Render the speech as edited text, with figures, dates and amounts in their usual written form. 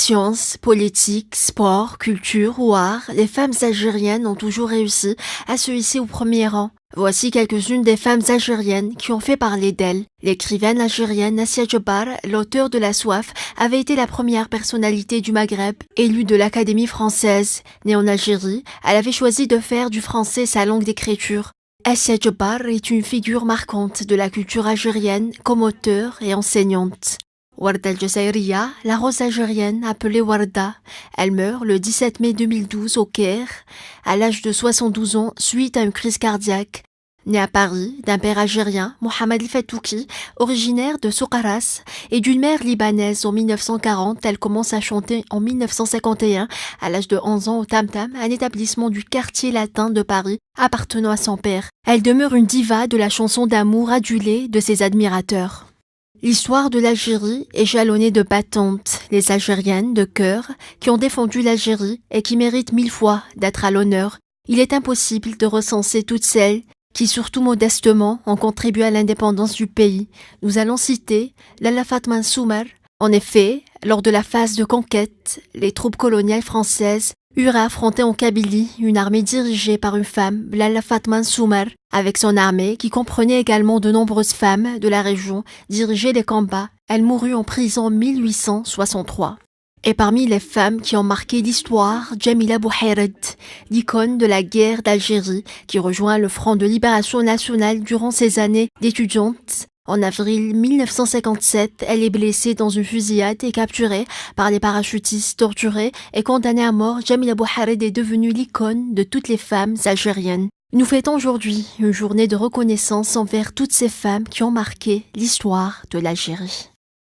Sciences, politique, sport, culture ou art, les femmes algériennes ont toujours réussi à se hisser au premier rang. Voici quelques-unes des femmes algériennes qui ont fait parler d'elles. L'écrivaine algérienne Assia Djebar, l'auteure de La Soif, avait été la première personnalité du Maghreb, élue de l'Académie française. Née en Algérie, elle avait choisi de faire du français sa langue d'écriture. Assia Djebar est une figure marquante de la culture algérienne comme auteure et enseignante. Warda El-Jazairiya, la rose algérienne appelée Warda. Elle meurt le 17 mai 2012 au Caire, à l'âge de 72 ans, suite à une crise cardiaque. Née à Paris, d'un père algérien, Mohamed El-Fatouki, originaire de Soukaras, et d'une mère libanaise en 1940, elle commence à chanter en 1951, à l'âge de 11 ans au Tam Tam, un établissement du quartier latin de Paris, appartenant à son père. Elle demeure une diva de la chanson d'amour adulée de ses admirateurs. L'histoire de l'Algérie est jalonnée de battantes, les Algériennes de cœur qui ont défendu l'Algérie et qui méritent 1000 fois d'être à l'honneur. Il est impossible de recenser toutes celles qui, surtout modestement, ont contribué à l'indépendance du pays. Nous allons citer Lalla Fatma Soumer. En effet, lors de la phase de conquête, les troupes coloniales françaises eurent à affronter en Kabylie une armée dirigée par une femme, Lalla Fatma Soumer. Avec son armée, qui comprenait également de nombreuses femmes de la région, dirigeait les combats. Elle mourut en prison en 1863. Et parmi les femmes qui ont marqué l'histoire, Djamila Bouhaired, l'icône de la guerre d'Algérie, qui rejoint le Front de libération nationale durant ses années d'étudiante. En avril 1957, elle est blessée dans une fusillade et capturée par les parachutistes, torturée et condamnée à mort. Djamila Bouhaired est devenue l'icône de toutes les femmes algériennes. Nous fêtons aujourd'hui une journée de reconnaissance envers toutes ces femmes qui ont marqué l'histoire de l'Algérie.